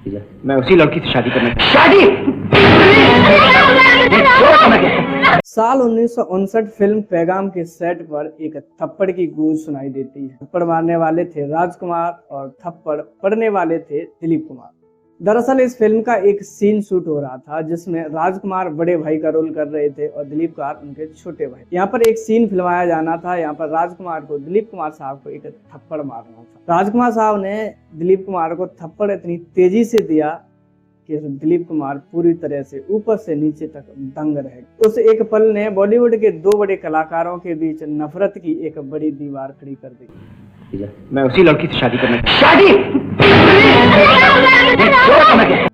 मैं उसी लड़की से शादी करना साल 1959 फिल्म पैगाम के सेट पर एक थप्पड़ की गूंज सुनाई देती है। थप्पड़ मारने वाले थे राजकुमार और थप्पड़ पड़ने वाले थे दिलीप कुमार। दरअसल इस फिल्म का एक सीन शूट हो रहा था जिसमें राजकुमार बड़े भाई का रोल कर रहे थे और दिलीप कुमार उनके छोटे भाई। यहाँ पर एक सीन फिल्माया जाना था। यहाँ पर राजकुमार को दिलीप कुमार साहब को एक थप्पड़ मारना था। राजकुमार साहब ने दिलीप कुमार को थप्पड़ इतनी तेजी से दिया कि दिलीप कुमार पूरी तरह से ऊपर से नीचे तक दंग रह गए। उस एक पल ने बॉलीवुड के दो बड़े कलाकारों के बीच नफरत की एक बड़ी दीवार खड़ी कर दी। मैं उसी लड़की से शादी करना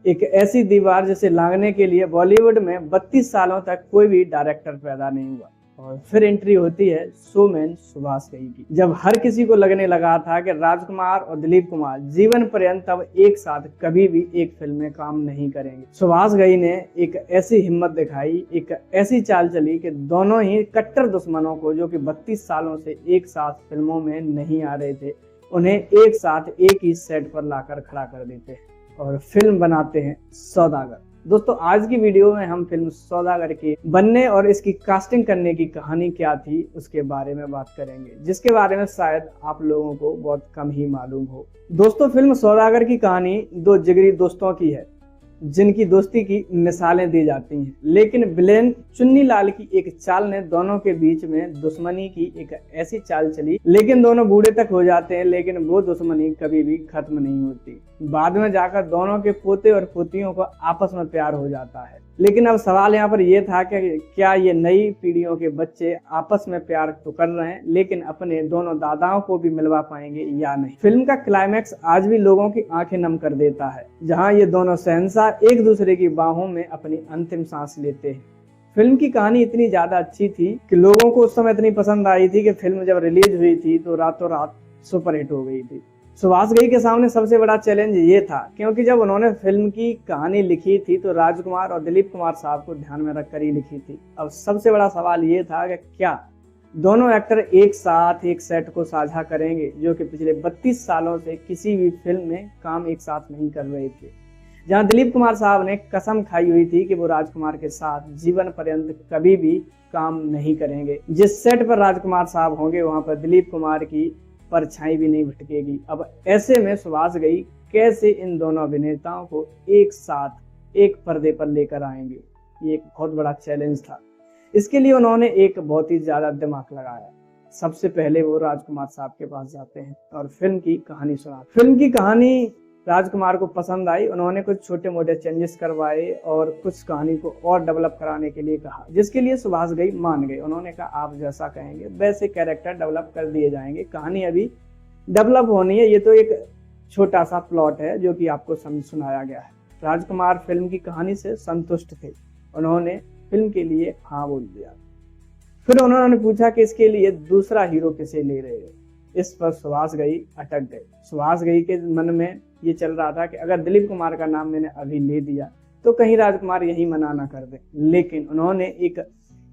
एक ऐसी दीवार जिसे लांघने के लिए बॉलीवुड में 32 सालों तक कोई भी डायरेक्टर पैदा नहीं हुआ। और फिर एंट्री होती है शोमैन सुभाष घई की। जब हर किसी को लगने लगा था कि राजकुमार और दिलीप कुमार जीवन पर्यंत अब एक साथ कभी भी एक फिल्म में काम नहीं करेंगे, सुभाष घई ने एक ऐसी हिम्मत दिखाई, एक ऐसी चाल चली कि दोनों ही कट्टर दुश्मनों को, जो कि 32 सालों से एक साथ फिल्मों में नहीं आ रहे थे, उन्हें एक साथ एक ही सेट पर लाकर खड़ा कर देते हैं और फिल्म बनाते हैं सौदागर। दोस्तों, आज की वीडियो में हम फिल्म सौदागर के बनने और इसकी कास्टिंग करने की कहानी क्या थी उसके बारे में बात करेंगे, जिसके बारे में शायद आप लोगों को बहुत कम ही मालूम हो। दोस्तों, फिल्म सौदागर की कहानी दो जिगरी दोस्तों की है जिनकी दोस्ती की मिसालें दी जाती हैं, लेकिन विलेन चुन्नीलाल की एक चाल ने दोनों के बीच में दुश्मनी की एक ऐसी चाल चली, लेकिन दोनों बूढ़े तक हो जाते हैं, लेकिन वो दुश्मनी कभी भी खत्म नहीं होती। बाद में जाकर दोनों के पोते और पोतियों को आपस में प्यार हो जाता है। लेकिन अब सवाल यहाँ पर यह था कि क्या ये नई पीढ़ियों के बच्चे आपस में प्यार तो कर रहे हैं, लेकिन अपने दोनों दादाओं को भी मिलवा पाएंगे या नहीं। फिल्म का क्लाइमैक्स आज भी लोगों की आंखें नम कर देता है, जहाँ ये दोनों शहंशाह एक दूसरे की बाहों में अपनी अंतिम सांस लेते हैं। फिल्म की कहानी इतनी ज्यादा अच्छी थी कि लोगों को उस समय इतनी पसंद आई थी कि फिल्म जब रिलीज हुई थी तो रातों रात सुपरहिट हो गई थी। सुभाष घई के सामने सबसे बड़ा चैलेंज ये था, क्योंकि जब उन्होंने फिल्म की कहानी लिखी थी तो राजकुमार और दिलीप कुमार साहब को ध्यान में रखकर ही लिखी थी। अब सबसे बड़ा सवाल ये था कि क्या दोनों एक्टर एक साथ एक सेट को साझा करेंगे, जो कि पिछले 32 सालों से किसी भी फिल्म में काम एक साथ नहीं कर रहे थे। जहां दिलीप कुमार साहब ने कसम खाई हुई थी कि वो राजकुमार के साथ जीवन पर्यंत कभी भी काम नहीं करेंगे। जिस सेट पर राजकुमार साहब होंगे वहां पर दिलीप कुमार की परछाई भी नहीं भटकेगी। अब ऐसे में सुभाष घई कैसे इन दोनों अभिनेताओं को एक साथ एक पर्दे पर लेकर आएंगे, ये एक बहुत बड़ा चैलेंज था। इसके लिए उन्होंने एक बहुत ही ज्यादा दिमाग लगाया। सबसे पहले वो राजकुमार साहब के पास जाते हैं और फिल्म की कहानी सुनाते। फिल्म की कहानी राजकुमार को पसंद आई। उन्होंने कुछ छोटे मोटे चेंजेस करवाए और कुछ कहानी को और डेवलप कराने के लिए कहा, जिसके लिए सुभाष घई मान गए। उन्होंने कहा आप जैसा कहेंगे वैसे कैरेक्टर डेवलप कर दिए जाएंगे, कहानी अभी डेवलप होनी है, ये तो एक छोटा सा प्लॉट है जो कि आपको सुनाया गया है। राजकुमार फिल्म की कहानी से संतुष्ट थे, उन्होंने फिल्म के लिए हाँ बोल दिया। फिर उन्होंने पूछा कि इसके लिए दूसरा हीरो किसे ले रहे हो। इस पर सुभाष घई अटक गए। सुभाष घई के मन में ये चल रहा था कि अगर दिलीप कुमार का नाम मैंने अभी ले दिया तो कहीं राजकुमार यही मना ना कर दे। लेकिन उन्होंने एक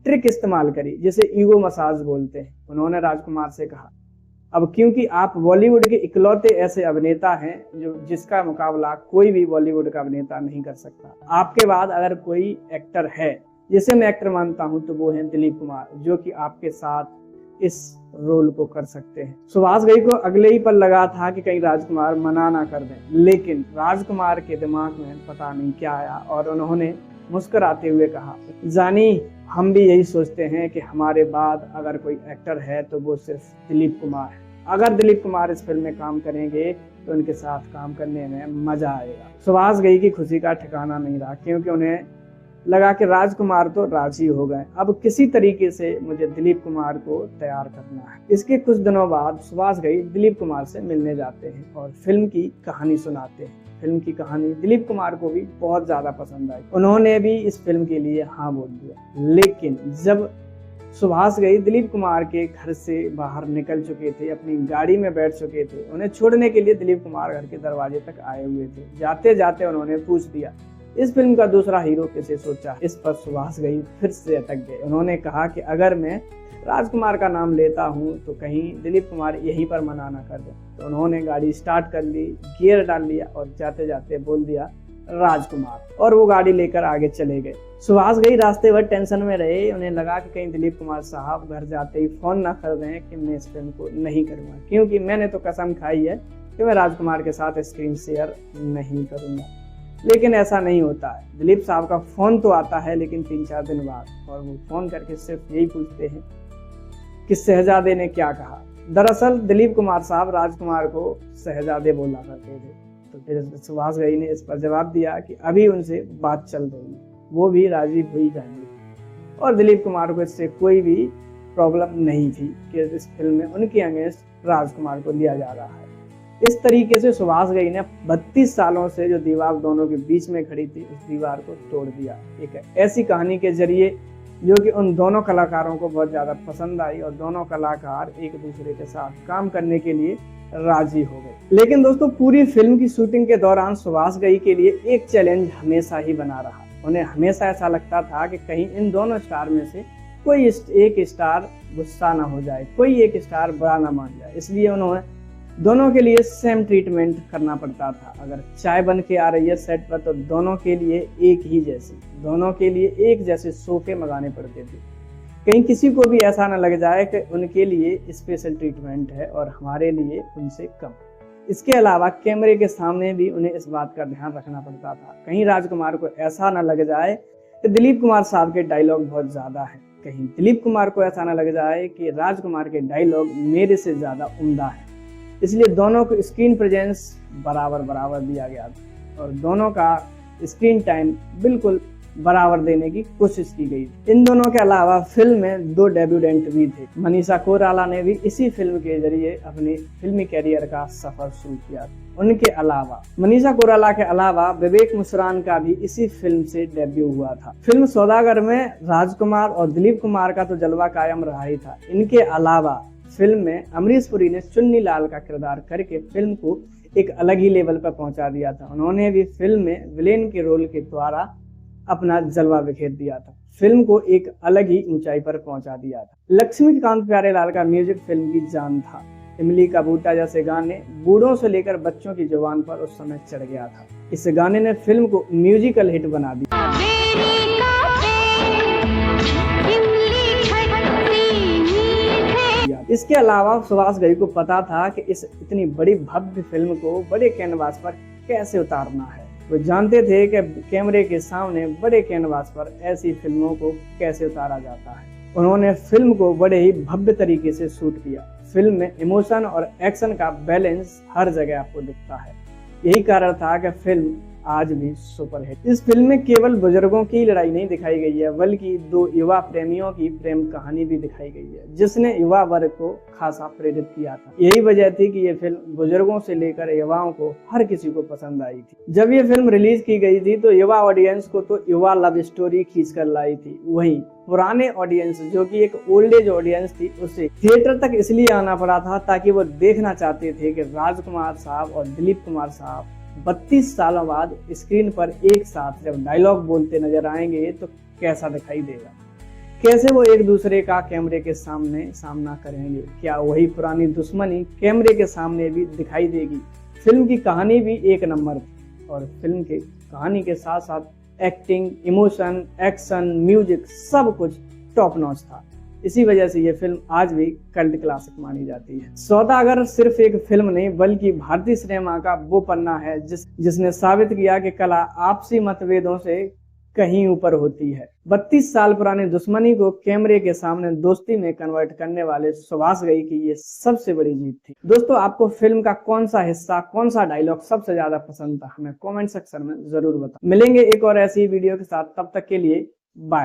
ट्रिक इस्तेमाल करी जिसे ईगो मसाज बोलते हैं। उन्होंने राजकुमार से कहा, अब क्योंकि आप बॉलीवुड के इकलौते ऐसे अभिनेता हैं जो जिसका मुकाबला कोई भी बॉलीवुड का अभिनेता नहीं कर सकता, आपके बाद अगर कोई एक्टर है जिसे मैं एक्टर मानता हूं तो वो है दिलीप कुमार, जो कि आपके साथ इस रोल को कर सकते हैं। सुभाष घई को अगले ही पल लगा था कि कहीं राजकुमार मना ना कर दें, लेकिन राजकुमार के दिमाग में पता नहीं क्या आया और उन्होंने मुस्कुराते हुए कहा, जानी हम भी यही सोचते हैं कि हमारे बाद अगर कोई एक्टर है तो वो सिर्फ दिलीप कुमार है। अगर दिलीप कुमार इस फिल्म में काम करेंगे तो उनके साथ काम करने में मजा आएगा। सुभाष घई की खुशी का ठिकाना नहीं रहा, क्योंकि उन्हें लगा कि राजकुमार तो राजी हो गए, अब किसी तरीके से मुझे दिलीप कुमार को तैयार करना है। इसके कुछ दिनों बाद सुभाष घई दिलीप कुमार से मिलने जाते हैं और फिल्म की कहानी सुनाते हैं। फिल्म की कहानी दिलीप कुमार को भी बहुत ज्यादा पसंद आई, उन्होंने भी इस फिल्म के लिए हाँ बोल दिया। लेकिन जब सुभाष घई दिलीप कुमार के घर से बाहर निकल चुके थे, अपनी गाड़ी में बैठ चुके थे, उन्हें छोड़ने के लिए दिलीप कुमार घर के दरवाजे तक आए हुए थे। जाते जाते उन्होंने पूछ दिया, इस फिल्म का दूसरा हीरो किसे सोचा। इस पर सुभाष घई फिर से अटक गए। उन्होंने कहा कि अगर मैं राजकुमार का नाम लेता हूँ तो कहीं दिलीप कुमार यहीं पर मना ना कर दे। तो उन्होंने गाड़ी स्टार्ट कर ली, गियर डाल लिया और जाते जाते बोल दिया राजकुमार, और वो गाड़ी लेकर आगे चले गए। सुभाष घई रास्ते भर टेंशन में रहे। उन्हें लगा कि कहीं दिलीप कुमार साहब घर जाते ही फोन ना कर दें कि मैं इस फिल्म को नहीं करूँगा, क्योंकि मैंने तो कसम खाई है कि मैं राजकुमार के साथ स्क्रीन शेयर नहीं करूँगा। लेकिन ऐसा नहीं होता है। दिलीप साहब का फोन तो आता है, लेकिन 3-4 दिन बाद, और वो फोन करके सिर्फ यही पूछते हैं कि शहजादे ने क्या कहा। दरअसल दिलीप कुमार साहब राजकुमार को शहजादे बोला करते थे। तो फिर सुभाष घई ने इस पर जवाब दिया कि अभी उनसे बात चल रही है, वो भी राजी हुई जाएंगे। और दिलीप कुमार को इससे कोई भी प्रॉब्लम नहीं थी कि इस फिल्म में उनके अगेंस्ट राजकुमार को लिया जा रहा है। इस तरीके से सुभाष घई ने 32 सालों से जो दीवार दोनों के बीच में खड़ी थी, उस दीवार को तोड़ दिया। एक ऐसी कहानी के जरिए जो कि उन दोनों कलाकारों को बहुत ज्यादा पसंद आई, और दोनों कलाकार एक दूसरे के साथ काम करने के लिए राजी हो गए। लेकिन दोस्तों, पूरी फिल्म की शूटिंग के दौरान सुभाष घई के लिए एक चैलेंज हमेशा ही बना रहा। उन्हें हमेशा ऐसा लगता था कि कहीं इन दोनों स्टार में से कोई एक स्टार गुस्सा ना हो जाए, कोई एक स्टार बुरा ना मान जाए। इसलिए उन्होंने दोनों के लिए सेम ट्रीटमेंट करना पड़ता था। अगर चाय बन के आ रही है सेट पर, तो दोनों के लिए एक ही जैसी, दोनों के लिए एक जैसे सोफे मंगाने पड़ते थे। कहीं किसी को भी ऐसा न लग जाए कि उनके लिए स्पेशल ट्रीटमेंट है और हमारे लिए उनसे कम। इसके अलावा कैमरे के सामने भी उन्हें इस बात का ध्यान रखना पड़ता था, कहीं राजकुमार को ऐसा न लग जाए कि दिलीप कुमार साहब के डायलॉग बहुत ज्यादा हैं, कहीं दिलीप कुमार को ऐसा न लग जाए कि राजकुमार के डायलॉग मेरे से ज्यादा उम्दा है। इसलिए दोनों को स्क्रीन प्रेजेंस बराबर दिया गया था, और दोनों का स्क्रीन टाइम बिल्कुल बराबर देने की कोशिश की गई। इन दोनों के अलावा फिल्म में 2 डेब्यूटेंट भी थे। मनीषा कोइराला ने भी इसी फिल्म के जरिए अपनी फिल्मी कैरियर का सफर शुरू किया। उनके अलावा मनीषा कोइराला के अलावा विवेक मुशरान का भी इसी फिल्म से डेब्यू हुआ था। फिल्म सौदागर में राजकुमार और दिलीप कुमार का तो जलवा कायम रहा ही था। इनके अलावा फिल्म में अमरीश पुरी ने चुन्नी लाल का किरदार करके फिल्म को एक अलग ही लेवल पर पहुंचा दिया था। उन्होंने भी फिल्म में विलेन के रोल के द्वारा अपना जलवा बिखेर दिया था, फिल्म को एक अलग ही ऊंचाई पर पहुंचा दिया था। लक्ष्मीकांत प्यारेलाल का म्यूजिक फिल्म की जान था। इमली का बूटा जैसे गाने बूढ़ों से लेकर बच्चों की जुबान पर उस समय चढ़ गया था। इस गाने ने फिल्म को म्यूजिकल हिट बना दिया। इसके अलावा सुभाष घई को पता था कि इस इतनी बड़ी भव्य फिल्म को बड़े कैनवास पर कैसे उतारना है। वो जानते थे कि कैमरे के सामने बड़े कैनवास पर ऐसी फिल्मों को कैसे उतारा जाता है। उन्होंने फिल्म को बड़े ही भव्य तरीके से शूट किया। फिल्म में इमोशन और एक्शन का बैलेंस हर जगह आपको दिखता है। यही कारण था कि फिल्म आज भी सुपरहिट। इस फिल्म में केवल बुजुर्गों की लड़ाई नहीं दिखाई गई है, बल्कि 2 युवा प्रेमियों की प्रेम कहानी भी दिखाई गई है, जिसने युवा वर्ग को खासा प्रेरित किया था। यही वजह थी कि ये फिल्म बुजुर्गों से लेकर युवाओं को हर किसी को पसंद आई थी। जब ये फिल्म रिलीज की गई थी तो युवा ऑडियंस को तो युवा लव स्टोरी खींच कर लाई थी। वहीं पुराने ऑडियंस, जो कि एक ओल्ड एज ऑडियंस थी, उसे थिएटर तक इसलिए आना पड़ा था ताकि वो देखना चाहते थे कि राजकुमार साहब और दिलीप कुमार साहब 32 सालों बाद स्क्रीन पर एक साथ जब डायलॉग बोलते नजर आएंगे तो कैसा दिखाई देगा, कैसे वो एक दूसरे का कैमरे के सामने सामना करेंगे, क्या वही पुरानी दुश्मनी कैमरे के सामने भी दिखाई देगी। फिल्म की कहानी भी एक नंबर थी, और फिल्म की कहानी के साथ साथ एक्टिंग, इमोशन, एक्शन, म्यूजिक सब कुछ टॉप नॉच था। इसी वजह से ये फिल्म आज भी कल्ट क्लासिक मानी जाती है। सौदागर सिर्फ एक फिल्म नहीं, बल्कि भारतीय सिनेमा का वो पन्ना है जिसने साबित किया कि कला आपसी मतभेदों से कहीं ऊपर होती है। 32 साल पुरानी दुश्मनी को कैमरे के सामने दोस्ती में कन्वर्ट करने वाले सुभाष घई की ये सबसे बड़ी जीत थी। दोस्तों, आपको फिल्म का कौन सा हिस्सा, कौन सा डायलॉग सबसे ज्यादा पसंद था, हमें कमेंट सेक्शन में जरूर बताएं। मिलेंगे एक और ऐसी वीडियो के साथ, तब तक के लिए बाय।